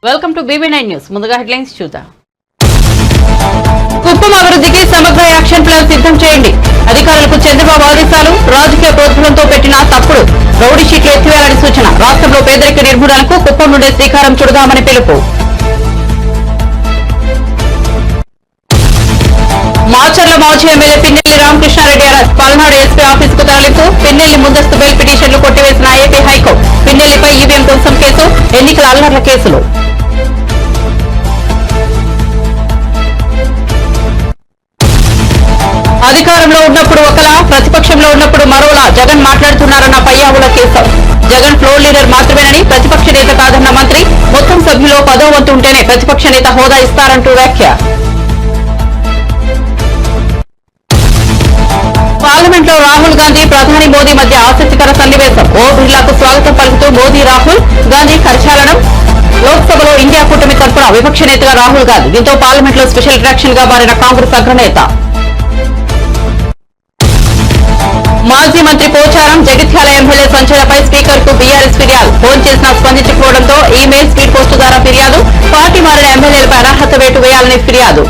Welcome to BB9 news. ముందుగా headlines చూద్దాం. కుప్పం అభివృద్ధికి సమగ్ర యాక్షన్ ప్లాన్ సిద్ధం చేయండి. అధికారులకు చంద్రబాబు ఆదేశాలు. రాజకీయ ప్రోత్సాహంతో పెట్టిన తప్పుడు రౌడీ షీట్లు ఎత్తివేయాలని సూచన. రాష్ట్రంలో పేదరిక నిర్మూలనకు కుప్పం నుండే శ్రీకారం చుడదామని పిలుపు. మాచర్ల మాజీ MLA Pinnelli Ramakrishna Reddy arrest. Palnadu SP office కు తరలింపు. పిన్నెల్లి ముందస్తు బెయిల్ పిటిషన్లు కొట్టివేసిన ఏపీ హైకోర్టు. పిన్నెల్లిపై ఈవీఎం ధ్వంసం కేసు, ఎన్నికల అల్లర్ల కేసులు. అధికారంలో ఉన్నప్పుడు ఒకలా, ప్రతిపక్షంలో ఉన్నప్పుడు మరోలా జగన్ మాట్లాడుతున్నారన్న పయ్యావుల కేశవ్. జగన్ ఫ్లోర్ లీడర్ మాత్రమేనని, ప్రతిపక్ష నేత కాదన్న మంత్రి. మొత్తం సభ్యులో 10వ వంతు ఉంటేనే ప్రతిపక్ష నేత హోదా ఇస్తారంటూ వ్యాఖ్య. పార్లమెంట్ లో రాహుల్ గాంధీ, ప్రధాని మోదీ మధ్య ఆసక్తికర సన్నివేశం. ఓ బిర్లాకు స్వాగతం పలుకుతూ మోదీ, రాహుల్ గాంధీ కరచాలనం. లోక్సభలో ఇండియా కూటమి తరఫున విపక్ష నేతగా రాహుల్ గాంధీ. దీంతో పార్లమెంట్ లో స్పెషల్ అట్రాక్షన్ గా మారిన కాంగ్రెస్ అగ్రనేత. మాజీ మంత్రి పోచారం, జగిత్యాల ఎమ్మెల్యే సంచలనపై స్పీకర్ కు బీఆర్ఎస్ ఫిర్యాదు. ఫోన్ చేసినా స్పందించకపోవడంతో ఈమెయిల్, స్పీడ్ పోస్టు ద్వారా ఫిర్యాదు. పార్టీ మారిన ఎమ్మెల్యేలపై అనర్హత వేటు వేయాలని ఫిర్యాదు.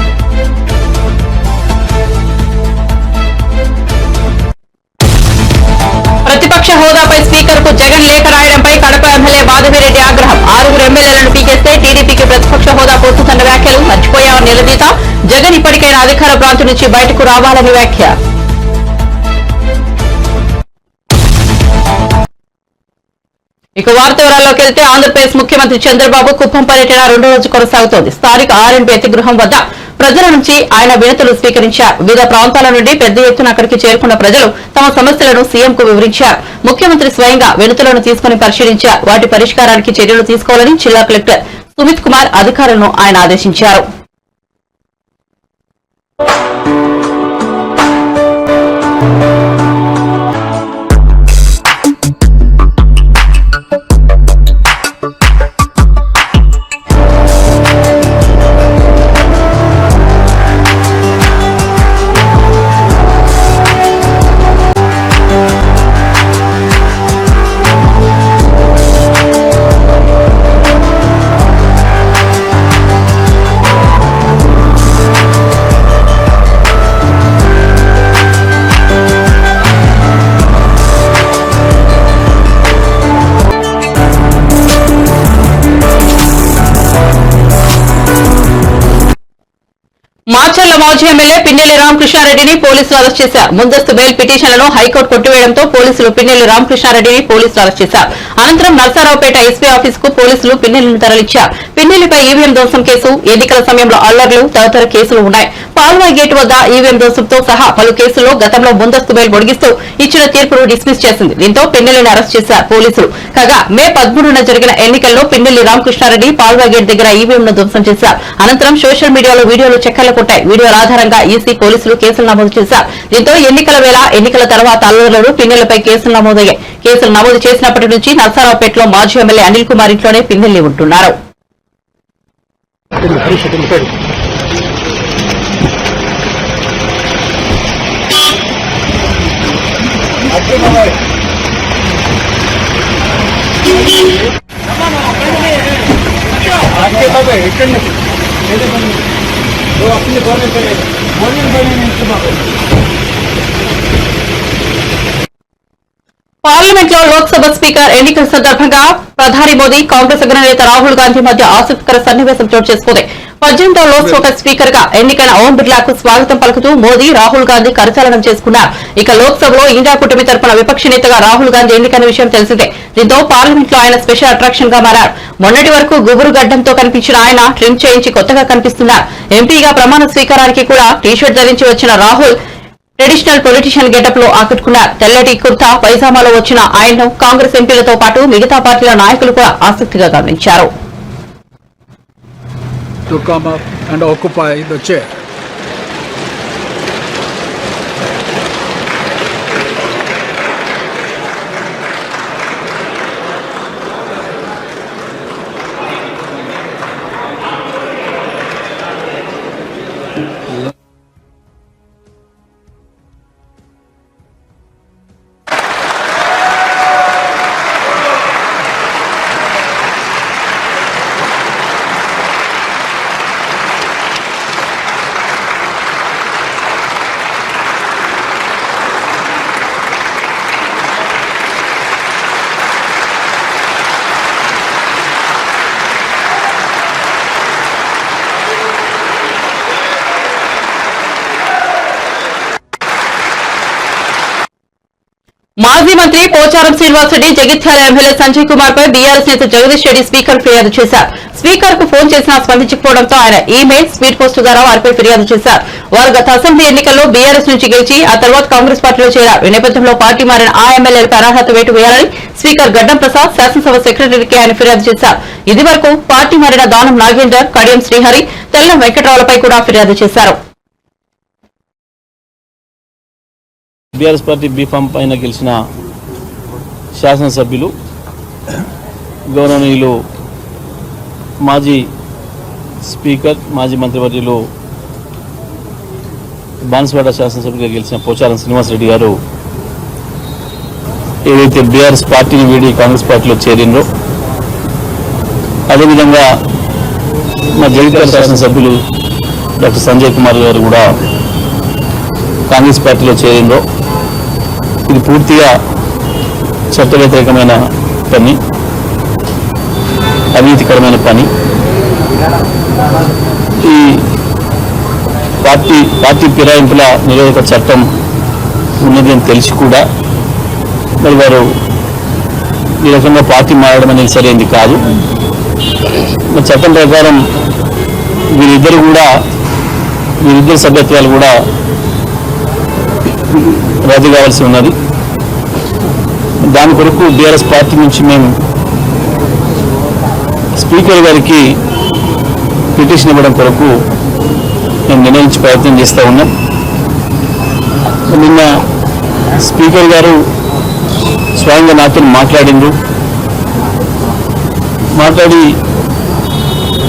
ప్రతిపక్ష హోదాపై స్పీకర్ కు జగన్ లేఖ రాయడంపై కడప ఎమ్మెల్యే మాధవిరెడ్డి ఆగ్రహం. 6 ఎమ్మెల్యేలను పీకేస్తే టీడీపీకి ప్రతిపక్ష హోదా పోతుందన్న వ్యాఖ్యలు మర్చిపోయామని నిలదీత. జగన్ ఇప్పటికైనా అధికార ప్రాంతం నుంచి బయటకు రావాలని వ్యాఖ్య. ఇక వార్త వివరాల్లోకి వెళ్తే ఆంధ్రప్రదేశ్ ముఖ్యమంత్రి చంద్రబాబు కుప్పం పర్యటన 2వ రోజు కొనసాగుతోంది. స్థానిక ఆర్ఎండ్బీ అతిగృహం వద్ద ప్రజల నుంచి ఆయన వినతులు స్వీకరించారు. వివిధ ప్రాంతాల నుండి పెద్ద ఎత్తున అక్కడికి చేరుకున్న ప్రజలు తమ సమస్యలను సీఎంకు వివరించారు. ముఖ్యమంత్రి స్వయంగా వినతులను తీసుకుని పరిశీలించారు. వాటి పరిష్కారానికి చర్యలు తీసుకోవాలని జిల్లా కలెక్టర్ సుమిత్ కుమార్ అధికారులను ఆయన ఆదేశించారు. మాచర్ల మాజీ ఎమ్మెల్యే పిన్నెల్లి రామకృష్ణారెడ్డిని పోలీసులు అరెస్ట్ చేశారు. ముందస్తు బెయిల్ పిటిషన్లను హైకోర్టు కొట్టివేయడంతో పోలీసులు పిన్నెల్లి రామకృష్ణారెడ్డిని పోలీసులు అరెస్ట్ చేశారు. అనంతరం నర్సారావుపేట ఎస్పీ ఆఫీస్ కు పోలీసులు పిన్నెల్లిని తరలించారు. పిన్నెల్లిపై ఈవీఎం ధ్వంసం కేసు, ఎన్నికల సమయంలో అల్లర్లు తదితర కేసులు ఉన్నాయి. పాల్వాయి గేటు వద్ద ఈవీఎం ధ్వంసంతో సహా పలు కేసుల్లో గతంలో ముందస్తు బెయిల్ పొడిగిస్తూ ఇచ్చిన తీర్పును డిస్మిస్ చేసింది. దీంతో పిన్నెల్లిని అరెస్ట్ చేశారు పోలీసులు. కాగా మే 13న జరిగిన ఎన్నికల్లో పిన్నెల్లి రామకృష్ణారెడ్డి పాల్వాయి గేట్ దగ్గర ఈవీఎంను ధ్వంసం చేశారు. అనంతరం సోషల్ మీడియాలో వీడియోలు చక్కర్లు కొట్టాయి. వీడియోల ఆధారంగా ఈసీ పోలీసులు కేసులు నమోదు చేశారు. దీంతో ఎన్నికల వేళ, ఎన్నికల తర్వాత అల్లర్లు పిన్నెల్లిపై కేసులు నమోదయ్యాయి. కేసులు నమోదు చేసినప్పటి నుంచి నర్సారావుపేటలో మాజీ ఎమ్మెల్యే అనిల్ కుమార్ ఇంట్లోనే పిన్నెల్లి ఉంటున్నారు. పార్లమెంట్ లో లోక్సభ స్పీకర్ ఎన్నికల సందర్భంగా ప్రధాని మోదీ, కాంగ్రెస్ అగ్రనేత రాహుల్ గాంధీ మధ్య ఆసక్తికర సన్నివేశం చోటు చేసుకుంది. 18వ లోక్సభ స్పీకర్ గా ఎన్నికైన ఓం బిర్లాకు స్వాగతం పలుకుతూ మోదీ, రాహుల్ గాంధీ కరచాలనం చేసుకున్నారు. ఇక లోక్సభలో ఇండియా కూటమి తరఫున విపక్ష నేతగా రాహుల్ గాంధీ ఎన్నికైన విషయం తెలిసిందే. దీంతో పార్లమెంట్ లో ఆయన స్పెషల్ అట్రాక్షన్ గా మారారు. మొన్నటి వరకు గుబురు గడ్డంతో కనిపించిన ఆయన ట్రిమ్ చేయించి కొత్తగా కనిపిస్తున్నారు. ఎంపీగా ప్రమాణ స్వీకారానికి కూడా టీషర్ట్ ధరించి వచ్చిన రాహుల్ ట్రెడిషనల్ పొలిటీషియన్ గెటప్ లో ఆకట్టుకున్నారు. తెల్లటి కుర్తా పైజామాలో వచ్చిన ఆయన్ను కాంగ్రెస్ ఎంపీలతో పాటు మిగతా పార్టీల నాయకులు కూడా ఆసక్తిగా గమనించారు. To come up and occupy the chair. మాజీ మంత్రి పోచారం శ్రీనివాసరెడ్డి జగిత్యాల ఎమ్మెల్యే సంజయ్ కుమార్ పై బీఆర్ఎస్ నేత జగదీష్ రెడ్డి స్పీకర్ ఫిర్యాదు చేశారు. స్పీకర్ కు ఫోన్ చేసినా స్పందించకపోవడంతో ఆయన ఈమెయిల్, స్పీడ్ పోస్టు ద్వారా వారిపై ఫిర్యాదు చేశారు. వారు గత అసెంబ్లీ ఎన్నికల్లో బీఆర్ఎస్ నుంచి గెలిచి ఆ తర్వాత కాంగ్రెస్ పార్టీలో చేరారు. ఈ నేపథ్యంలో పార్టీ మారిన ఆ ఎమ్మెల్యేలపై అనర్హత వేటు వేయాలని స్పీకర్ గడ్డం ప్రసాద్ శాసనసభ సెక్రటరీకి ఆయన ఫిర్యాదు చేశారు. ఇదివరకు పార్టీ మారిన దానం నాగేందర్, కడియం శ్రీహరి, తెల్లం వెంకటరావులపై కూడా ఫిర్యాదు చేశారు. బీఆర్ఎస్ పార్టీ బీఫామ్ పైన గెలిచిన శాసనసభ్యులు గౌరవనీయులు మాజీ స్పీకర్, మాజీ మంత్రివర్యులు బాన్సువాడ శాసనసభ్యులుగా గెలిచిన పోచారం శ్రీనివాసరెడ్డి గారు ఏదైతే బీఆర్ఎస్ పార్టీని వీడి కాంగ్రెస్ పార్టీలో చేరిండ్రో, అదేవిధంగా మా జగిత్యాల శాసనసభ్యులు డాక్టర్ సంజయ్ కుమార్ గారు కూడా కాంగ్రెస్ పార్టీలో చేరిండ్రో, ఇది పూర్తిగా చట్ట వ్యతిరేకమైన పని, అవినీతికరమైన పని. ఈ పార్టీ ఫిరాయింపుల నిరోధక చట్టం ఉన్నది అని తెలిసి కూడా మరి వారు ఈ రకంగా పార్టీ మారడం అనేది సరైనది కాదు. మరి చట్టం ప్రకారం వీరిద్దరు సభ్యత్వాలు కూడా రద్దు కావాల్సి ఉన్నది. దాని కొరకు బీఆర్ఎస్ పార్టీ నుంచి మేము స్పీకర్ గారికి పిటిషన్ ఇవ్వడం కొరకు మేము నిర్ణయించి ప్రయత్నం చేస్తూ ఉన్నాం. నిన్న స్పీకర్ గారు స్వయంగా నాతో మాట్లాడి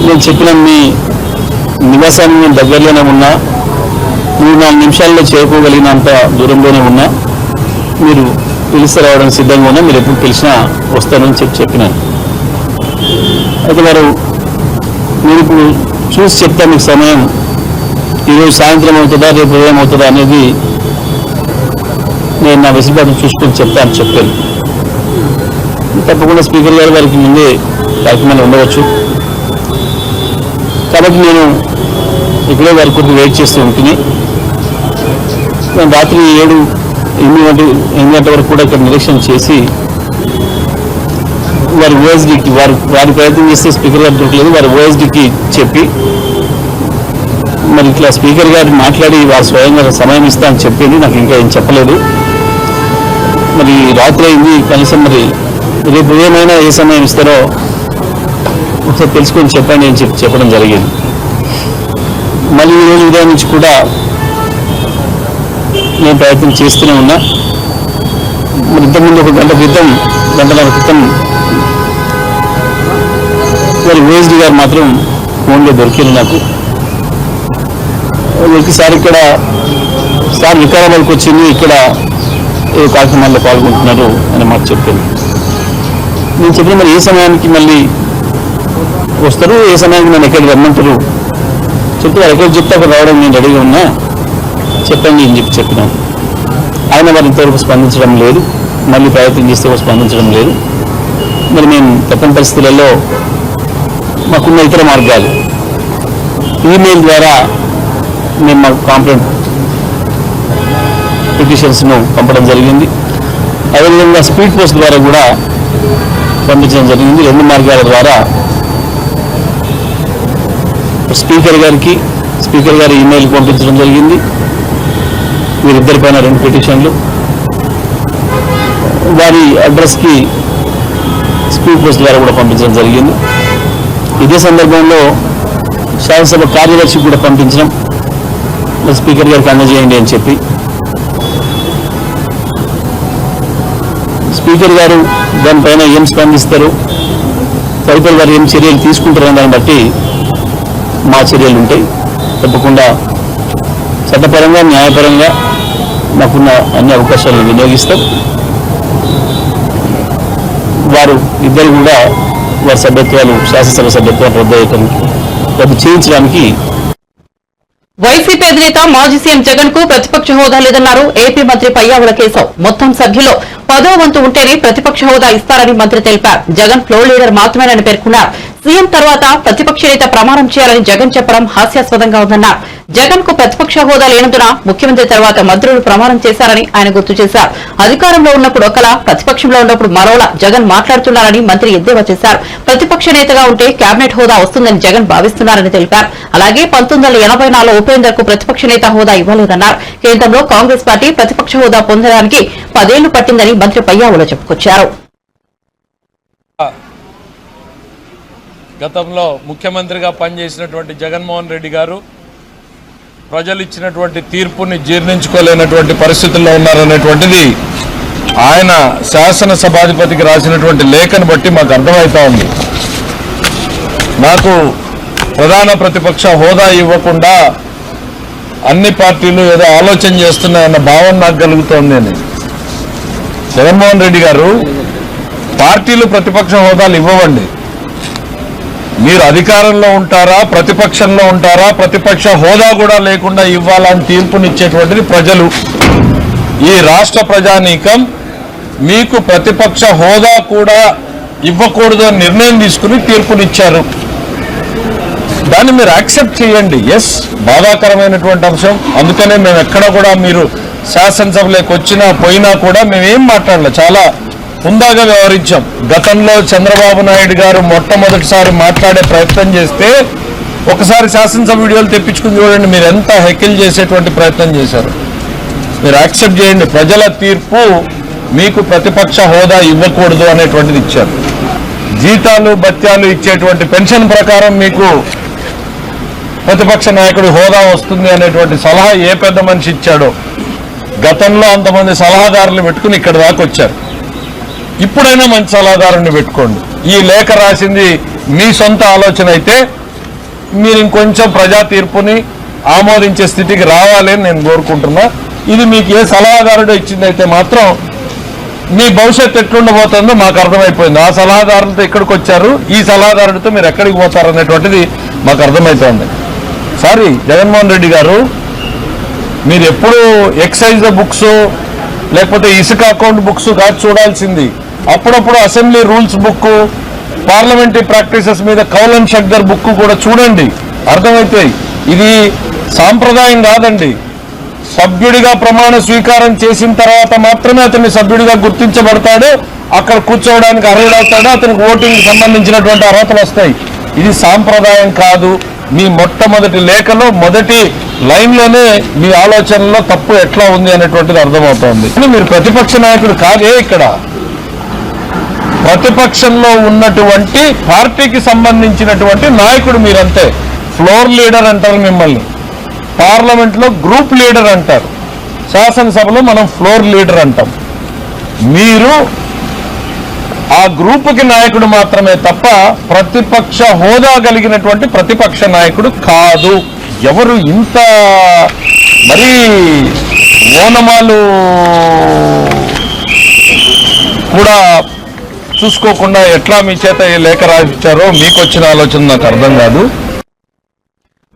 నేను చెప్పిన మీ నివాసాన్ని నేను దగ్గరలోనే ఉన్నా, 3-4 నిమిషాల్లో చేరుకోగలిగినంత దూరంలోనే ఉన్నా, మీరు పిలిస్తే రావడం సిద్ధంగా ఉన్నా, మీరు ఎప్పుడు పిలిచినా వస్తానని చెప్పినాను. అయితే మీరు ఇప్పుడు చూసి చెప్తా, మీకు సమయం ఈరోజు సాయంత్రం అవుతుందా రేపు ఉదయం అవుతుందా అనేది నేను నా వెసులుబాటు చూసుకొని చెప్తాను చెప్పాను. తప్పకుండా స్పీకర్ గారు వారికి ముందే కార్యక్రమాలు ఉండవచ్చు, కాబట్టి నేను ఇక్కడే వారి కొరకు వెయిట్ చేస్తూ ఉంటుంది. నేను రాత్రి 7-8 గంటల వరకు కూడా ఇక్కడ నిరీక్షణ చేసి వారి ఓఎస్డీకి వారి ప్రయత్నం చేస్తే స్పీకర్ గారు దొరకలేదు, వారి ఓఎస్డీకి చెప్పి మరి ఇట్లా స్పీకర్ గారు మాట్లాడి వారు స్వయంగా సమయం ఇస్తా అని చెప్పింది, నాకు ఇంకా ఏం చెప్పలేదు. మరి రాత్రి అయింది, కనీసం మరి రేపు ఏమైనా ఏ సమయం ఇస్తారో ఒకసారి తెలుసుకొని చెప్పండి అని చెప్పడం జరిగింది. మళ్ళీ ఈరోజు ఉదయం నుంచి కూడా నేను ప్రయత్నం చేస్తూనే ఉన్నా. మరి ఇంతకుముందు 1 గంటన్నర క్రితం మరి ఓఎస్డీ గారు మాత్రం ఫోన్లో దొరికింది నాకు. ఒకసారి ఇక్కడ సార్ వికారాబాద్కి వచ్చింది, ఇక్కడ ఏ కార్యక్రమాల్లో పాల్గొంటున్నారు అని మాకు చెప్పింది. నేను చెప్పిన మరి ఏ సమయానికి మళ్ళీ వస్తారు, ఏ సమయానికి నన్ను ఎక్కడికి రమ్మంటారు చెప్తే వారు ఎక్కడికి చెప్తే అక్కడ రావడం నేను రెడీగా ఉన్నా, చెప్పండి అని చెప్పినాను. ఆయన వారు ఇంతవరకు స్పందించడం లేదు, మళ్ళీ ప్రయత్నం చేస్తే స్పందించడం లేదు. మరి మేము తప్పని పరిస్థితులలో మాకున్న ఇతర మార్గాలు ఈమెయిల్ ద్వారా మేము మా కాంప్లైంట్ పిటిషన్స్ను పంపడం జరిగింది. అదేవిధంగా స్పీడ్ పోస్ట్ ద్వారా కూడా పంపించడం జరిగింది. 2 మార్గాల ద్వారా స్పీకర్ గారి ఈమెయిల్ పంపించడం జరిగింది. వీరిద్దరి పైన 2 పిటిషన్లు, వారి అడ్రస్కి స్పీడ్ పోస్ట్ ద్వారా కూడా పంపించడం జరిగింది. ఇదే సందర్భంలో శాసనసభ కార్యదర్శికి కూడా పంపించడం, స్పీకర్ గారికి అందజేయండి అని చెప్పి. స్పీకర్ గారు దానిపైన ఏం స్పందిస్తారు, తదుపరి వారు ఏం చర్యలు తీసుకుంటారని దాన్ని బట్టి మా చర్యలు ఉంటాయి. తప్పకుండా చట్టపరంగా, న్యాయపరంగా మాకున్న అన్ని అవకాశాలను వినియోగిస్తాం. వారు ఇద్దరు కూడా వారి సభ్యత్వాలు, శాసనసభ సభ్యత్వాలు రద్దు చేయించడానికి. వైసీపీ అధినేత మాజీ సీఎం జగన్ కు ప్రతిపక్ష హోదా లేదన్నారు ఏపీ మంత్రి పయ్యావుల కేశవ్. మొత్తం సభ్యుల్లో 10వ వంతు ఉంటేనే ప్రతిపక్ష హోదా ఇస్తారని మంత్రి తెలిపారు. జగన్ ఫ్లోర్ లీడర్ మాత్రమేనని పేర్కొన్నారు. సీఎం తర్వాత ప్రతిపక్ష నేత ప్రమాణం చేయాలని జగన్ చెప్పడం హాస్యాస్పదంగా ఉందన్నారు. జగన్ కు ప్రతిపక్ష హోదా లేనందున ముఖ్యమంత్రి తర్వాత మంత్రులు ప్రమాణం చేశారని ఆయన గుర్తు చేశారు. అధికారంలో ఉన్నప్పుడు ఒకలా, ప్రతిపక్షంలో ఉన్నప్పుడు మరోలా జగన్ మాట్లాడుతున్నారని మంత్రి ఎద్దేవా చేశారు. ప్రతిపక్ష నేతగా ఉంటే కేబినెట్ హోదా వస్తుందని జగన్ భావిస్తున్నారని తెలిపారు. అలాగే 1984 ఉపేందర్ కు ప్రతిపక్ష నేత హోదా ఇవ్వలేదన్నారు. కేంద్రంలో కాంగ్రెస్ పార్టీ ప్రతిపక్ష హోదా పొందడానికి 10 ఏళ్లు పట్టిందని మంత్రి పయ్యావుల చెప్పుకొచ్చారు. గతంలో ముఖ్యమంత్రిగా పనిచేసినటువంటి జగన్మోహన్ రెడ్డి గారు ప్రజలు ఇచ్చినటువంటి తీర్పుని జీర్ణించుకోలేనటువంటి పరిస్థితుల్లో ఉన్నారనేటువంటిది ఆయన శాసనసభాధిపతికి రాసినటువంటి లేఖను బట్టి మాకు అర్థమవుతా ఉంది. నాకు ప్రధాన ప్రతిపక్ష హోదా ఇవ్వకుండా అన్ని పార్టీలు ఏదో ఆలోచన చేస్తున్నాయన్న భావన నాకు కలుగుతోంది అని. జగన్మోహన్ రెడ్డి గారు, పార్టీలు ప్రతిపక్ష హోదాలు ఇవ్వవండి. మీరు అధికారంలో ఉంటారా, ప్రతిపక్షంలో ఉంటారా, ప్రతిపక్ష హోదా కూడా లేకుండా ఇవ్వాలని తీర్పునిచ్చేటువంటిది ప్రజలు. ఈ రాష్ట్ర ప్రజానీకం మీకు ప్రతిపక్ష హోదా కూడా ఇవ్వకూడదు అని నిర్ణయం తీసుకుని తీర్పునిచ్చారు. దాన్ని మీరు యాక్సెప్ట్ చేయండి. ఎస్, బాధాకరమైనటువంటి అంశం. అందుకనే మేము ఎక్కడ కూడా మీరు శాసనసభలోకి వచ్చినా పోయినా కూడా మేమేం మాట్లాడలే, చాలా హుందాగా వ్యవహరించాం. గతంలో చంద్రబాబు నాయుడు గారు మొట్టమొదటిసారి మాట్లాడే ప్రయత్నం చేస్తే ఒకసారి శాసనసభ వీడియోలు తెప్పించుకుని చూడండి, మీరు ఎంత హెకిల్ చేసేటువంటి ప్రయత్నం చేశారు. మీరు యాక్సెప్ట్ చేయండి. ప్రజల తీర్పు మీకు ప్రతిపక్ష హోదా ఇవ్వకూడదు అనేటువంటిది ఇచ్చారు. జీతాలు భత్యాలు ఇచ్చేటువంటి పెన్షన్ ప్రకారం మీకు ప్రతిపక్ష నాయకుడి హోదా వస్తుంది అనేటువంటి సలహా ఏ పెద్ద మనిషి ఇచ్చాడో. గతంలో అంతమంది సలహాదారులు పెట్టుకుని ఇక్కడ దాకా వచ్చారు. ఇప్పుడైనా మంచి సలహాదారుని పెట్టుకోండి. ఈ లేఖ రాసింది మీ సొంత ఆలోచన అయితే మీరు ఇంకొంచెం ప్రజా తీర్పుని ఆమోదించే స్థితికి రావాలి అని నేను కోరుకుంటున్నా. ఇది మీకు ఏ సలహాదారుడు ఇచ్చిందైతే మాత్రం మీ భవిష్యత్తు ఎట్లుండబోతుందో మాకు అర్థమైపోయింది. ఆ సలహాదారులతో ఇక్కడికి వచ్చారు, ఈ సలహాదారుడితో మీరు ఎక్కడికి పోతారు అనేటువంటిది మాకు అర్థమవుతోంది. సారీ జగన్మోహన్ రెడ్డి గారు, మీరు ఎప్పుడు ఎక్సైజ్ బుక్స్ లేకపోతే ఇసుక అకౌంట్ బుక్స్ కాదు చూడాల్సింది. అప్పుడప్పుడు assembly rules book, parliamentary practices మీద కౌలన్ షగ్దర్ బుక్ కూడా చూడండి, అర్థమవుతాయి. ఇది సాంప్రదాయం కాదండి. సభ్యుడిగా ప్రమాణ స్వీకారం చేసిన తర్వాత మాత్రమే అతన్ని సభ్యుడిగా గుర్తించబడతాడు, అక్కడ కూర్చోవడానికి అర్హుడవుతాడు, అతనికి ఓటింగ్ సంబంధించినటువంటి అర్హతలు వస్తాయి. ఇది సాంప్రదాయం కాదు. మీ మొట్టమొదటి లేఖలో మొదటి లైన్లోనే మీ ఆలోచనలో తప్పు ఎట్లా ఉంది అనేటువంటిది అర్థమవుతోంది. మీరు ప్రతిపక్ష నాయకుడు కాదే. ఇక్కడ ప్రతిపక్షంలో ఉన్నటువంటి పార్టీకి సంబంధించినటువంటి నాయకుడు మీరంతే. ఫ్లోర్ లీడర్ అంటారు మిమ్మల్ని, పార్లమెంట్లో గ్రూప్ లీడర్ అంటారు, శాసనసభలో మనం ఫ్లోర్ లీడర్ అంటాం. మీరు ఆ గ్రూపుకి నాయకుడు మాత్రమే తప్ప ప్రతిపక్ష హోదా కలిగినటువంటి ప్రతిపక్ష నాయకుడు కాదు. ఎవరు ఇంత మరీ ఓనమాలు కూడా చూసుకోకుండా ఎట్లా మీ చేత ఈ లేఖ రాయించారో మీకు వచ్చిన ఆలోచన నాకు అర్థం కాదు.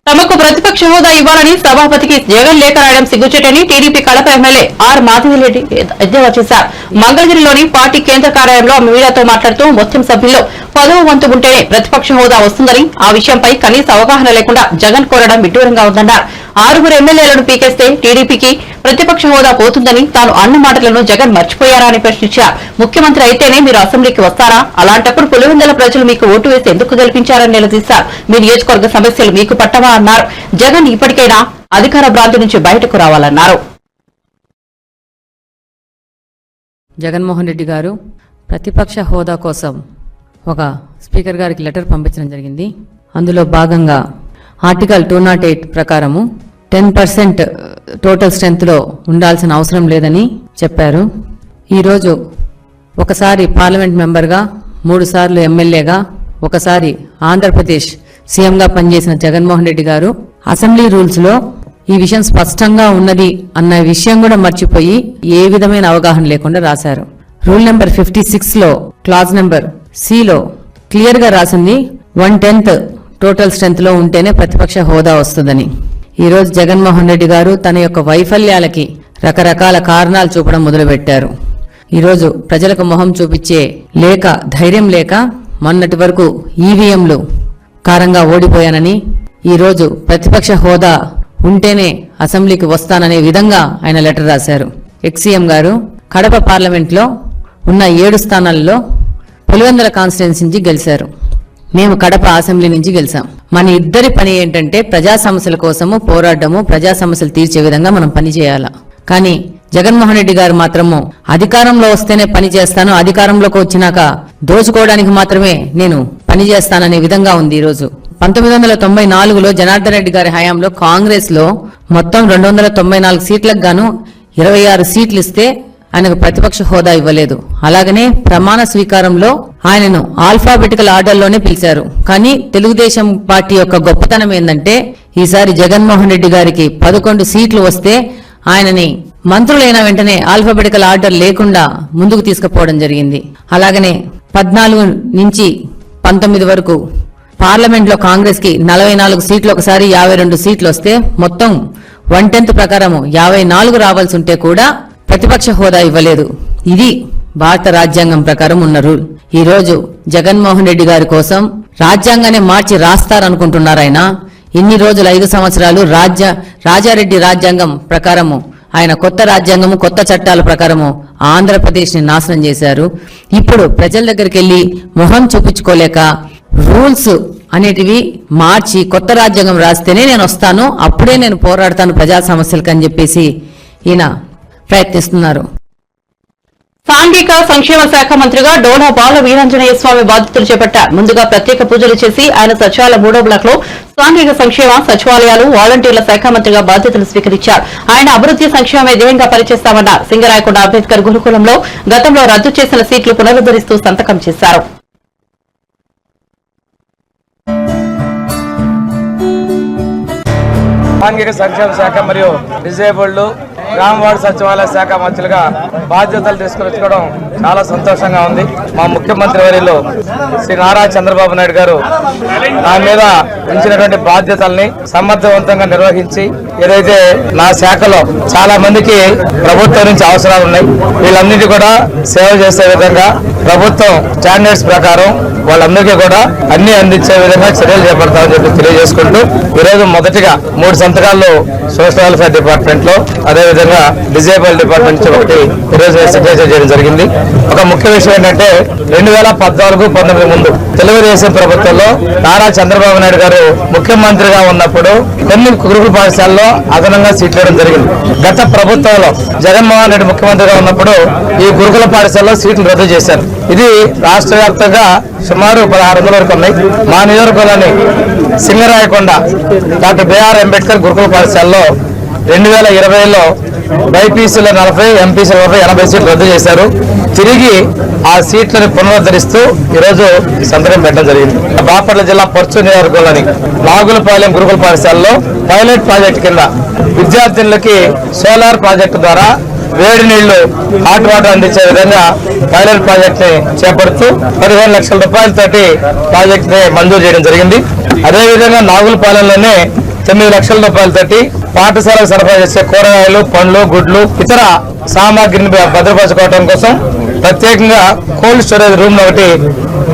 తమకు ప్రతిపక్ష హోదా ఇవ్వాలని సభాపతికి జగన్ లేఖ రాయడం సిగ్గుచేటని TDP Kadapa MLA or Madhavi Reddy ఎద్దేవా చేశారు. మంగళగిరిలోని పార్టీ కేంద్ర కార్యాలయంలో మీడియాతో మాట్లాడుతూ మొత్తం సభ్యుల్లో 10వ వంతు ఉంటేనే ప్రతిపక్ష హోదా వస్తుందని, ఆ విషయంపై కనీస అవగాహన లేకుండా జగన్ కోరడం విడ్డూరంగా ఉందన్నారు. 6 ఎమ్మెల్యేలను పీకేస్తే టీడీపీకి ప్రతిపక్ష హోదా పోతుందని తాను అన్న మాటలను జగన్ మర్చిపోయారా అని ప్రశ్నించారు. ముఖ్యమంత్రి అయితేనే మీరు అసెంబ్లీకి వస్తారా? అలాంటప్పుడు పులివెందుల ప్రజలు మీకు ఓటు వేసి ఎందుకు గెలిపించారని నిలదీశారు. మీ నియోజకవర్గ సమస్యలు మీకు పట్టవా అన్నారు. జగన్ ఇప్పటికైనా అధికార భ్రాంతి నుంచి బయటకు రావాలన్నారు. జగన్మోహన్ రెడ్డి గారు ప్రతిపక్ష హోదా కోసం ఒక స్పీకర్ గారికి లెటర్ పంపించడం జరిగింది. అందులో భాగంగా ఆర్టికల్ 208 ప్రకారము 10% టోటల్ స్ట్రెంత్లో ఉండాల్సిన అవసరం లేదని చెప్పారు. ఈరోజు ఒకసారి పార్లమెంట్ మెంబర్గా, 3 సార్లు ఎమ్మెల్యేగా, ఒకసారి ఆంధ్రప్రదేశ్ సీఎంగా పనిచేసిన జగన్మోహన్ రెడ్డి గారు అసెంబ్లీ రూల్స్లో ఈ విషయం స్పష్టంగా ఉన్నది అన్న విషయం కూడా మర్చిపోయి ఏ విధమైన అవగాహన లేకుండా రాశారు. రూల్ నెంబర్ 56లో క్లాజ్ నెంబర్ సిలో క్లియర్గా రాసింది 1/10 టోటల్ స్ట్రెంత్లో ఉంటేనే ప్రతిపక్ష హోదా వస్తుందని. ఈరోజు జగన్మోహన్ రెడ్డి గారు తన యొక్క వైఫల్యాలకి రకరకాల కారణాలు చూపడం మొదలుపెట్టారు. ఈరోజు ప్రజలకు మొహం చూపించే లేక, ధైర్యం లేక మొన్నటి వరకు ఈవీఎంలు కారంగా ఓడిపోయానని ఈరోజు ప్రతిపక్ష హోదా ఉంటేనే అసెంబ్లీకి వస్తాననే విధంగా ఆయన లెటర్ రాశారు. ఎక్సీఎం గారు కడప పార్లమెంట్లో ఉన్న 7 స్థానాల్లో పులివెందుల కాన్స్టిట్యున్సీ నుంచి గెలిచారు. మేము కడప అసెంబ్లీ నుంచి గెలిచాం. మన ఇద్దరి పని ఏంటంటే ప్రజా సమస్యల కోసము పోరాడము, ప్రజా సమస్యలు తీర్చే విధంగా మనం పని చేయాలా. కానీ జగన్మోహన్ రెడ్డి గారు మాత్రము అధికారంలో వస్తేనే పని చేస్తాను, అధికారంలోకి వచ్చినాక దోచుకోవడానికి మాత్రమే నేను పని చేస్తాననే విధంగా ఉంది. ఈరోజు 1994లో జనార్దన్ రెడ్డి గారి హయాంలో కాంగ్రెస్ లో మొత్తం 294 సీట్లకు గాను 26 సీట్లు ఇస్తే ఆయనకు ప్రతిపక్ష హోదా ఇవ్వలేదు. అలాగనే ప్రమాణ స్వీకారంలో ఆయనను ఆల్ఫాబెటికల్ ఆర్డర్లోనే పిలిచారు. కానీ తెలుగుదేశం పార్టీ యొక్క గొప్పతనం ఏంటంటే ఈసారి జగన్మోహన్ రెడ్డి గారికి 11 సీట్లు వస్తే ఆయనని మంత్రులైన వెంటనే ఆల్ఫాబెటికల్ ఆర్డర్ లేకుండా ముందుకు తీసుకుపోవడం జరిగింది. అలాగనే 14 నుంచి 19 వరకు పార్లమెంట్లో కాంగ్రెస్ కి 44 సీట్లు, ఒకసారి 52 సీట్లు వస్తే మొత్తం 1/10 ప్రకారం 54 రావాల్సి ఉంటే కూడా ప్రతిపక్ష హోదా ఇవ్వలేదు. ఇది భారత రాజ్యాంగం ప్రకారం ఉన్న రూల్. ఈ రోజు జగన్మోహన్ రెడ్డి గారి కోసం రాజ్యాంగాన్ని మార్చి రాస్తారనుకుంటున్నారు. ఆయన ఇన్ని రోజులు 5 సంవత్సరాలు రాజారెడ్డి రాజ్యాంగం ప్రకారము ఆయన కొత్త రాజ్యాంగము, కొత్త చట్టాల ప్రకారము ఆంధ్రప్రదేశ్ ని నాశనం చేశారు. ఇప్పుడు ప్రజల దగ్గరికి వెళ్లి మొహం చూపించుకోలేక రూల్స్ అనేటివి మార్చి కొత్త రాజ్యాంగం రాస్తేనే నేను వస్తాను, అప్పుడే నేను పోరాడతాను ప్రజా సమస్యలకు అని చెప్పేసి ఈయన ప్రయత్నిస్తున్నారు. సాంఘిక సంక్షేమ శాఖ మంత్రిగా డోలా బాల వీరాంజనేయ స్వామి బాధ్యతలు చేపట్టారు. ముందుగా ప్రత్యేక పూజలు చేసి ఆయన సచివాలయ 3వ బ్లాక్ లో సాంఘిక సంక్షేమ సచివాలయాలు, వాలంటీర్ల శాఖ మంత్రిగా బాధ్యతలు స్వీకరించారు. ఆయన అభివృద్ది సంక్షేమమే ధ్యేయంగా పనిచేస్తామన్నారు. సింగరాయకొండ అంబేద్కర్ గురుకులంలో గతంలో రద్దు చేసిన సీట్లు పునరుద్ధరిస్తూ సంతకం చేశారు. సాంఘిక సంక్షేమ శాఖ మరియు డిజేబుల్డ్ గ్రామ వార్డు సచివాలయ శాఖ మంత్రులుగా బాధ్యతలు తీసుకొచ్చుకోవడం చాలా సంతోషంగా ఉంది. మా ముఖ్యమంత్రి వర్యులు శ్రీ నారా చంద్రబాబు నాయుడు గారు నా మీద ఉంచినటువంటి బాధ్యతల్ని సమర్థవంతంగా నిర్వహించి ఏదైతే నా శాఖలో చాలా మందికి ప్రభుత్వం నుంచి అవసరాలు ఉన్నాయి, వీళ్ళందరికీ కూడా సేవ చేసే విధంగా ప్రభుత్వం స్టాండర్డ్స్ ప్రకారం వాళ్ళందరికీ కూడా అన్ని అందించే విధంగా చర్యలు చేపడతామని చెప్పి తెలియజేసుకుంటూ ఈరోజు మొదటిగా 3 సంతకాలు సోషల్ వెల్ఫేర్ డిపార్ట్మెంట్ లో, అదేవిధంగా డిజేబుల్ డిపార్ట్మెంట్ నుంచి ఒకటి ఈరోజు సిగ్నేచర్ చేయడం జరిగింది. ఒక ముఖ్య విషయం ఏంటంటే 2014-19 ముందు తెలుగుదేశం ప్రభుత్వంలో నారా చంద్రబాబు నాయుడు గారు ముఖ్యమంత్రిగా ఉన్నప్పుడు కొన్ని గురుకుల పాఠశాలలో అదనంగా సీట్లు ఇవ్వడం జరిగింది. గత ప్రభుత్వంలో జగన్మోహన్ రెడ్డి ముఖ్యమంత్రిగా ఉన్నప్పుడు ఈ గురుకుల పాఠశాలలో సీట్లు రద్దు చేశారు. ఇది రాష్ట్ర వ్యాప్తంగా సుమారు 1600 వరకు ఉన్నాయి. మా నియోజకవర్గంలోని సింగరాయకొండ డాక్టర్ బిఆర్ అంబేద్కర్ గురుకుల పాఠశాలలో 2020లో బైపీసీలో 40, ఎంపీసీలో 80 సీట్లు రద్దు చేశారు. తిరిగి ఆ సీట్లను పునరుద్ధరిస్తూ ఈరోజు సంతకం పెట్టడం జరిగింది. బాపట్ల జిల్లా పర్చు నియోజకవర్గంలోని నాగులపాలెం గురుకుల పాఠశాలలో పైలట్ ప్రాజెక్టు కింద విద్యార్థులకి సోలార్ ప్రాజెక్టు ద్వారా వేడి నీళ్లు, హాట్ వాటర్ అందించే విధంగా పైలట్ ప్రాజెక్ట్ ని చేపడుతూ 15 లక్షల రూపాయలతోటి ప్రాజెక్ట్ ని మంజూరు చేయడం జరిగింది. అదేవిధంగా నాగులపాలెంలోనే 9 లక్షల రూపాయలతోటి పాఠశాలకు సరఫరా చేసే కూరగాయలు, పండ్లు, గుడ్లు, ఇతర సామాగ్రిని భద్రపరచుకోవడం కోసం ప్రత్యేకంగా కోల్డ్ స్టోరేజ్ రూమ్ ఒకటి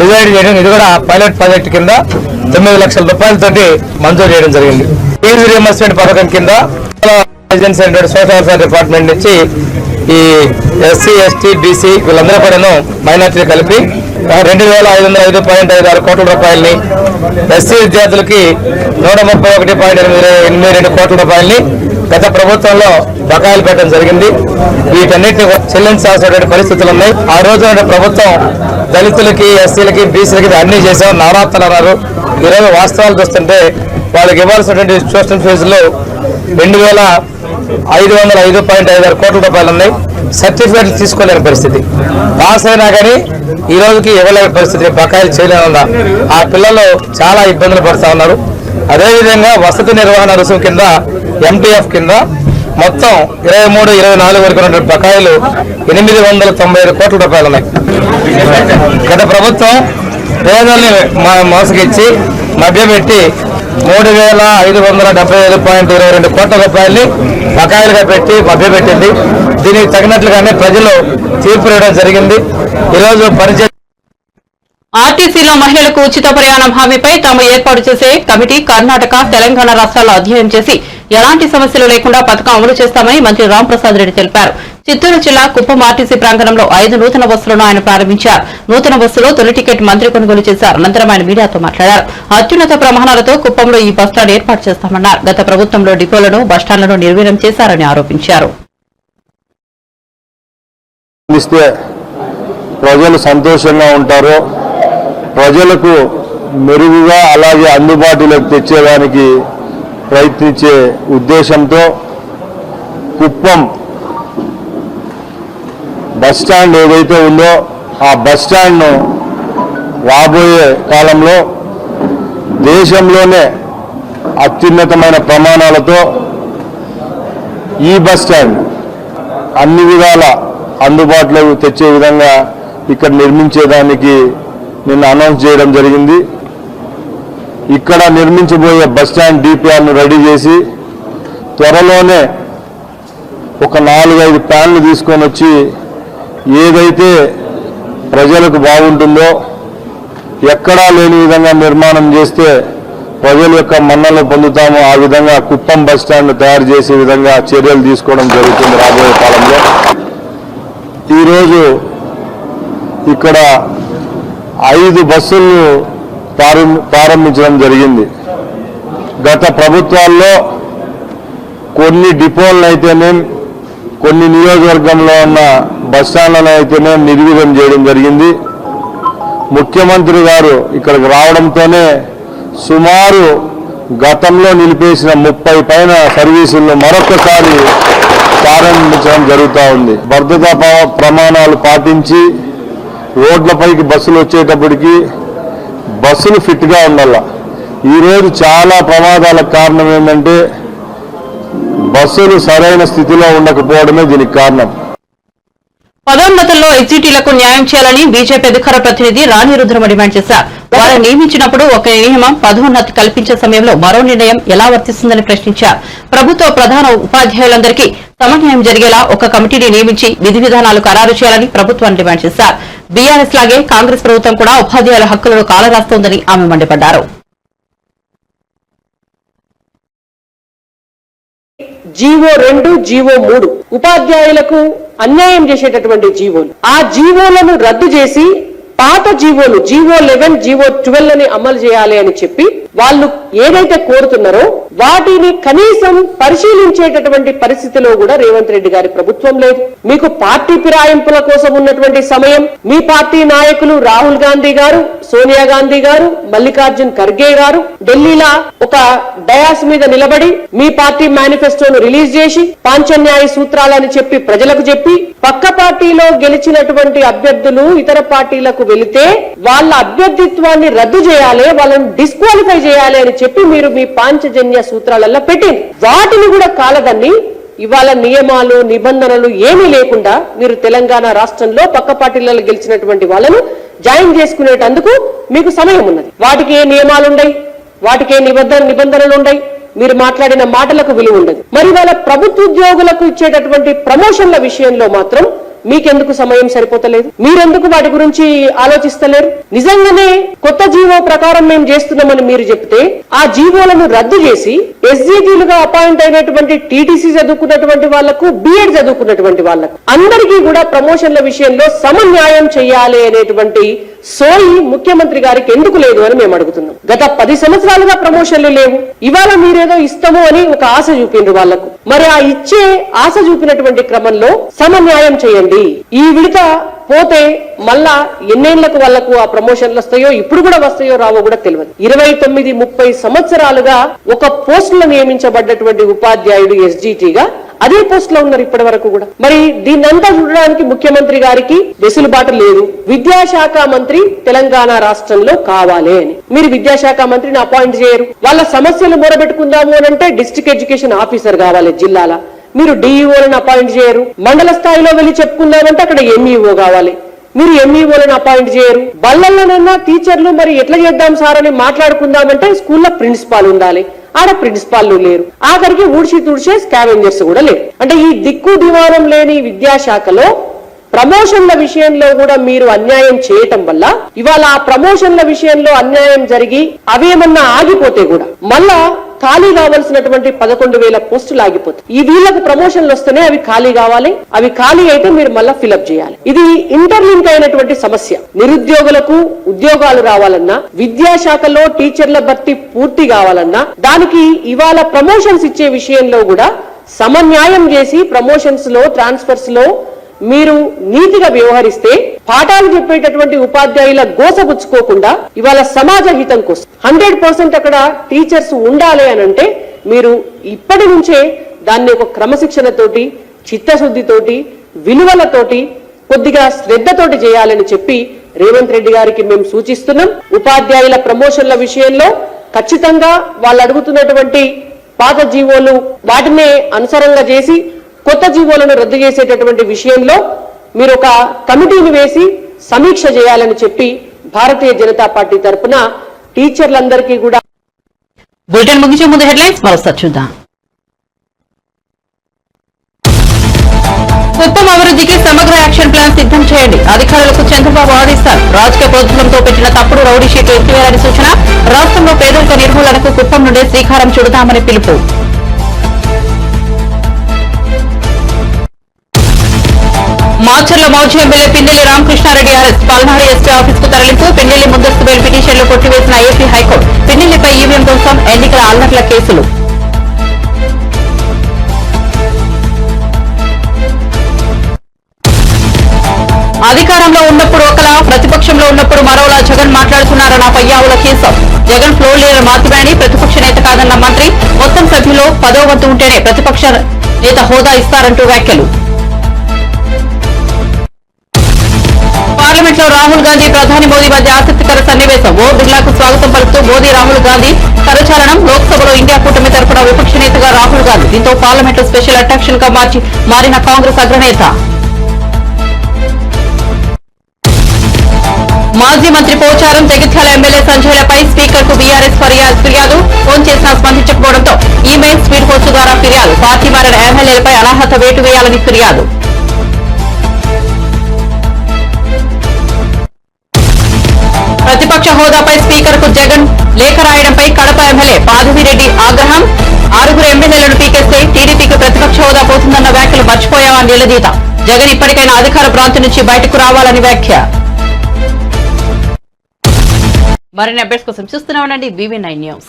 డిజైన్ చేయడం, ఇది కూడా పైలట్ ప్రాజెక్టు కింద 9 లక్షల రూపాయలతోటి మంజూరు చేయడం జరిగింది. ఫీజు రియంబర్స్మెంట్ పథకం కింద ఏజెన్సీ సోషల్ వెల్ఫేర్ డిపార్ట్మెంట్ నుంచి ఈ ఎస్సీ, ఎస్టీ, బీసీ వీళ్ళందరూ కూడాను మైనార్టీలు కలిపి 2505.56 కోట్ల రూపాయలని, ఎస్సీ విద్యార్థులకి 131.82 కోట్ల రూపాయలని గత ప్రభుత్వంలో బకాయిలు పెట్టడం జరిగింది. వీటన్నిటిని చెల్లించాల్సినటువంటి పరిస్థితులు ఉన్నాయి. ఆ రోజు ప్రభుత్వం దళితులకి, ఎస్సీలకి, బీసీలకి అన్ని చేసాం, నవరాత్రులు అన్నారు. ఈరోజు వాస్తవాలు చూస్తుంటే వాళ్ళకి ఇవ్వాల్సినటువంటి ట్యూషన్ ఫీజులు 2505.56 కోట్ల రూపాయలు ఉన్నాయి. సర్టిఫికేట్లు తీసుకోలేని పరిస్థితి, పాస్ అయినా కానీ ఈ రోజుకి ఇవ్వలేని పరిస్థితి, బకాయిలు చేయలేనున్నా ఆ పిల్లలు చాలా ఇబ్బందులు పడుతూ ఉన్నారు. అదేవిధంగా వసతి నిర్వహణ రుసుము కింద ఎంటీఎఫ్ కింద మొత్తం 23-24 వరకు ఉన్న బకాయిలు 895 కోట్ల రూపాయలు ఉన్నాయి. గత ప్రభుత్వం పేదల్ని మోసగిచ్చి మభ్యపెట్టి 3575.22 కోట్ల రూపాయలని బకాయిలుగా పెట్టి మభ్యపెట్టింది. దీనికి తగినట్లుగానే ప్రజలు తీర్పు ఇవ్వడం జరిగింది. ఈరోజు ఆర్టీసీలో మహిళలకు ఉచిత ప్రయాణం హామీపై తాము ఏర్పాటు చేసే కమిటీ కర్ణాటక, తెలంగాణ రాష్ట్రాల్లో అధ్యయనం చేసి ఎలాంటి సమస్యలు లేకుండా పథకం అమలు చేస్తామని మంత్రి రాంప్రసాద్ రెడ్డి తెలిపారు. చిత్తూరు జిల్లా కుప్పం ఆర్టీసీ ప్రాంగణంలో 5 నూతన బస్సులను ఆయన ప్రారంభించారు. నూతన బస్సులో తొలి టికెట్ మంత్రి కొనుగోలు చేశారు. అనంతరం ఆయన మీడియాతో మాట్లాడారు. అత్యున్నత ప్రమాణాలతో కుప్పంలో ఈ బస్టాండ్ ఏర్పాటు చేస్తామన్నారు. గత ప్రభుత్వంలో డిపోలను, బస్టాండ్లను నిర్వీర్యం చేశారని ఆరోపించారు. ప్రజలు సంతోషంగా ఉంటారో, ప్రజలకు మెరుగుగా అలాగే అందుబాటులోకి తెచ్చేదానికి ప్రయత్నించే ఉద్దేశంతో కుప్పం బస్టాండ్ ఏదైతే ఉందో ఆ బస్టాండ్ను రాబోయే కాలంలో దేశంలోనే అత్యున్నతమైన ప్రమాణాలతో ఈ బస్టాండ్ అన్ని విధాల అందుబాటులోకి తెచ్చే విధంగా ఇక్కడ నిర్మించేదానికి నిన్న అనౌన్స్ చేయడం జరిగింది. ఇక్కడ నిర్మించబోయే బస్టాండ్ డిపిఆర్ను రెడీ చేసి త్వరలోనే ఒక 4-5 ప్లాన్లు తీసుకొని వచ్చి ఏదైతే ప్రజలకు బాగుంటుందో, ఎక్కడా లేని విధంగా నిర్మాణం చేస్తే ప్రజల యొక్క మన్నలు పొందుతామో ఆ విధంగా కుప్పం బస్టాండ్ తయారు చేసే విధంగా చర్యలు తీసుకోవడం జరుగుతుంది రాబోయే కాలంలో. ఈరోజు ఇక్కడ 5 బస్సులను ప్రారంభించడం జరిగింది. గత ప్రభుత్వాల్లో కొన్ని డిపోలను అయితేనేం, కొన్ని నియోజకవర్గంలో ఉన్న బస్టాండ్లను అయితేనేం నిర్వీర్యం చేయడం జరిగింది. ముఖ్యమంత్రి గారు ఇక్కడికి రావడంతోనే సుమారు గతంలో నిలిపేసిన 30 పైన సర్వీసులను మరొకసారి ప్రారంభించడం జరుగుతూ ఉంది. భద్రతా ప్రమాణాలు పాటించి రోడ్లపైకి బస్సులు వచ్చేటప్పటికి బస్సులు ఫిట్గా ఉండాల. ఈరోజు చాలా ప్రమాదాలకు కారణం ఏంటంటే బస్సులు సరైన స్థితిలో ఉండకపోవడమే దీనికి కారణం. పదోన్నతుల్లో ఎస్జీటీలకు న్యాయం చేయాలని బీజేపీ అధికార ప్రతినిధి రాణి రుద్రమ డిమాండ్ చేశారు. వారిని నియమించినప్పుడు ఒక నియమం పదోన్నతి కల్పించే సమయంలో మరో నిర్ణయం ఎలా వర్తిస్తుందని ప్రశ్నించారు. ప్రభుత్వ ప్రధాన ఉపాధ్యాయులందరికీ సమన్వయం జరిగేలా ఒక కమిటీని నియమించి విధి విధానాలు ఖరారు చేయాలని ప్రభుత్వాన్ని డిమాండ్ చేశారు. బీఆర్ఎస్ లాగే కాంగ్రెస్ ప్రభుత్వం కూడా ఉపాధ్యాయుల హక్కులను కాలరాస్తోందని ఆమె మండిపడ్డారు. జీవో 2, జీవో 3 ఉపాధ్యాయులకు అన్యాయం చేసేటటువంటి జీవోలు. ఆ జీవోలను రద్దు చేసి పాత జీవోలు జీవో 11, జీవో 12 అని అమలు చేయాలి అని చెప్పి వాళ్ళు ఏదైతే కోరుతున్నారో వాటిని కనీసం పరిశీలించేటటువంటి పరిస్థితిలో కూడా రేవంత్ రెడ్డి గారి ప్రభుత్వం లేదు. మీకు పార్టీ ఫిరాయింపుల కోసం ఉన్నటువంటి సమయం, మీ పార్టీ నాయకులు రాహుల్ గాంధీ గారు, సోనియా గాంధీ గారు, మల్లికార్జున్ ఖర్గే గారు ఢిల్లీలో ఒక డయాస్ మీద నిలబడి మీ పార్టీ మేనిఫెస్టోను రిలీజ్ చేసి పాంచన్యాయ సూత్రాలని చెప్పి ప్రజలకు చెప్పి పక్క పార్టీలో గెలిచినటువంటి అభ్యర్థులు ఇతర పార్టీలకు వెళితే వాళ్ళ అభ్యర్థిత్వాన్ని రద్దు చేయాలి, వాళ్ళని డిస్క్వాలిఫై చేయాలి అని చెప్పి మీరు మీ పాంచజన్య సూత్రాలలో పెట్టింది. వాటిని కూడా కాలదన్ని ఇవాళ నియమాలు నిబంధనలు ఏమీ లేకుండా మీరు తెలంగాణ రాష్ట్రంలో పక్క పార్టీలలో గెలిచినటువంటి వాళ్ళను జాయిన్ చేసుకునేటందుకు మీకు సమయం ఉన్నది. వాటికి ఏ నియమాలుండయి, వాటికి ఏ నిబంధనలుండయి, మీరు మాట్లాడిన మాటలకు విలువ ఉండదు. మరి వాళ్ళ ప్రభుత్వ ఉద్యోగులకు ఇచ్చేటటువంటి ప్రమోషన్ల విషయంలో మాత్రం మీకెందుకు సమయం సరిపోతలేదు? మీరెందుకు వాటి గురించి ఆలోచిస్తలేరు? నిజంగానే కొత్త జీవో ప్రకారం మేము చేస్తున్నామని మీరు చెప్తే ఆ జీవోలను రద్దు చేసి ఎస్జీటీలుగా అపాయింట్ అయినటువంటి టీటీసీ చదువుకున్నటువంటి వాళ్లకు, బిఎడ్ చదువుకున్నటువంటి వాళ్లకు అందరికీ కూడా ప్రమోషన్ల విషయంలో సమన్యాయం చేయాలి అనేటువంటి సోయి ముఖ్యమంత్రి గారికి ఎందుకు లేదు అని మేము అడుగుతున్నాం. గత 10 సంవత్సరాలుగా ప్రమోషన్లు లేవు. ఇవాళ మీరేదో ఇస్తాము అని ఒక ఆశ చూపిండ్రు వాళ్లకు. మరి ఆ ఇచ్చే ఆశ చూపినటువంటి క్రమంలో సమన్యాయం చేయండి. ఈ విడత పోతే మళ్ళా ఎన్నేళ్లకు వాళ్లకు ఆ ప్రమోషన్లు వస్తాయో, ఇప్పుడు కూడా వస్తాయో రావో కూడా తెలియదు. 29-30 సంవత్సరాలుగా ఒక పోస్టులో నియమించబడ్డటువంటి ఉపాధ్యాయుడు ఎస్జీటీగా అదే పోస్ట్ లో ఉన్నారు ఇప్పటి వరకు కూడా. మరి దీన్నంతా చూడడానికి ముఖ్యమంత్రి గారికి వెసులుబాటు లేదు. విద్యాశాఖ మంత్రి తెలంగాణ రాష్ట్రంలో కావాలి అని మీరు విద్యాశాఖ మంత్రిని అపాయింట్ చేయరు. వాళ్ళ సమస్యలు మొరబెట్టుకుందాము అని అంటే డిస్ట్రిక్ట్ ఎడ్యుకేషన్ ఆఫీసర్ కావాలి జిల్లాల. మీరు డిఈఓలను అపాయింట్ చేయరు. మండల స్థాయిలో వెళ్ళి చెప్పుకుందామంటే అక్కడ ఎంఈఓ కావాలి. మీరు ఎంఈఓలను అపాయింట్ చేయరు. బళ్ళల్లోనన్నా టీచర్లు మరి ఎట్లా చేద్దాం సార్ అని మాట్లాడుకుందామంటే స్కూల్లో ప్రిన్సిపాల్ ఉండాలి. ఆడ ప్రిన్సిపాల్ లేరు. ఆఖరికి ఊడ్చి తుడిచే స్కావెంజర్స్ కూడా లేరు. అంటే ఈ దిక్కు దివానం లేని విద్యాశాఖలో ప్రమోషన్ల విషయంలో కూడా మీరు అన్యాయం చేయటం వల్ల ఇవాళ ఆ ప్రమోషన్ల విషయంలో అన్యాయం జరిగి అవేమన్నా ఆగిపోతే కూడా మళ్ళా ఖాళీ కావాల్సినటువంటి 11,000 పోస్టులు ఆగిపోతాయి. ఈ వీళ్ళకు ప్రమోషన్లు వస్తేనే అవి ఖాళీ కావాలి. అవి ఖాళీ అయితే మీరు మళ్ళా ఫిలప్ చేయాలి. ఇది ఇంటర్లింక్ అయినటువంటి సమస్య. నిరుద్యోగులకు ఉద్యోగాలు రావాలన్నా, విద్యాశాఖలో టీచర్ల భర్తీ పూర్తి కావాలన్నా, దానికి ఇవాళ ప్రమోషన్స్ ఇచ్చే విషయంలో కూడా సమన్యాయం చేసి ప్రమోషన్స్ లో, ట్రాన్స్ఫర్స్ లో మీరు నీతిగా వ్యవహరిస్తే పాఠాలు చెప్పేటటువంటి ఉపాధ్యాయుల గోసపుచ్చుకోకుండా ఇవాళ సమాజ హితం కోసం 100% అక్కడ టీచర్స్ ఉండాలి అని అంటే మీరు ఇప్పటి నుంచే దాన్ని ఒక క్రమశిక్షణతోటి, చిత్తశుద్ధితోటి, విలువలతోటి, కొద్దిగా శ్రద్ధతోటి చేయాలని చెప్పి రేవంత్ రెడ్డి గారికి మేము సూచిస్తున్నాం. ఉపాధ్యాయుల ప్రమోషన్ల విషయంలో ఖచ్చితంగా వాళ్ళు అడుగుతున్నటువంటి పాత జీవోలు వాటినే అనుసరంగా చేసి కొత్త జీవోలను రద్దు చేసేటటువంటి విషయంలో మీరు ఒక కమిటీని వేసి సమీక్ష చేయాలని చెప్పి భారతీయ జనతా పార్టీ తరఫున టీచర్లందరికీ కూడా. బులెటిన్ ముగించే ముందు హెడ్లైన్స్ మరోసారి చూద్దాం. కుప్పం అభివృద్ధికి సమగ్ర యాక్షన్ ప్లాన్ సిద్ధం చేయండి, అధికారులకు చంద్రబాబు ఆదేశాలు. రాజకీయ ప్రోద్బలంతో పెట్టిన తప్పుడు రౌడీ షీట్లు ఎత్తివేయాలని సూచన. రాష్ట్రంలో పేదరిక నిర్మూలనకు కుప్పం నుండే శ్రీకారం చుడతామని పిలుపు. మాచర్ల మాజీ MLA Pinnelli Ramakrishna Reddy arrest. Palnadu SP office కు తరలింపు. పిన్నెల్లి ముందస్తు బెయిల్ పిటిషన్లు కొట్టివేసిన ఏపీ హైకోర్టు. పిన్నెల్లిపై ఈవీఎం దోషం, ఎన్నికల అల్లర్ల కేసులు. అధికారంలో ఉన్నప్పుడు ఒకలా, ప్రతిపక్షంలో ఉన్నప్పుడు మరోలా జగన్ మాట్లాడుతున్నారన్న పయ్యావుల కేసు. జగన్ ఫ్లోర్ లీడర్ మాత్రమేని ప్రతిపక్ష నేత కాదన్న మంత్రి. మొత్తం సభ్యులు 10వ వంతు ఉంటేనే ప్రతిపక్ష నేత హోదా ఇస్తారంటూ వ్యాఖ్యలు. పార్లమెంట్ లో రాహుల్ గాంధీ, ప్రధాని మోదీ మధ్య ఆసక్తికర సన్నివేశం. ఓ బిర్లాకు స్వాగతం పలుకుతూ మోదీ, రాహుల్ గాంధీ కరచాలనం. లోక్సభలో ఇండియా కూటమి తరఫున విపక్ష నేతగా రాహుల్ గాంధీ. దీంతో పార్లమెంట్ లో స్పెషల్ అట్రాక్షన్ గా మారిన కాంగ్రెస్ అగ్రనేత. మాజీ మంత్రి పోచారం, జగిత్యాల ఎమ్మెల్యే సంజయ్లపై స్పీకర్ కు బీఆర్ఎస్ ఫిర్యాదు. ఫోన్ చేసినా స్పందించకపోవడంతో ఈమెయిల్, స్పీడ్ పోస్టు ద్వారా ఫిర్యాదు. పార్టీ మారిన ఎమ్మెల్యేలపై అనర్హత వేటు వేయాలని ఫిర్యాదు. ప్రతిపక్ష హోదాపై స్పీకర్ కు జగన్ లేఖ రాయడంపై కడప ఎమ్మెల్యే మాధవిరెడ్డి ఆగ్రహం. 6 ఎమ్మెల్యేలను పీకేస్తే టీడీపీకి ప్రతిపక్ష హోదా పోతుందన్న వ్యాఖ్యలు మర్చిపోయావా నిలదీత. జగన్ ఇప్పటికైనా అధికార ప్రాంతం నుంచి బయటకు రావాలని వ్యాఖ్య. మరిన్ని అప్డేట్స్ కోసం చూస్తూనే ఉండండి BV9 న్యూస్.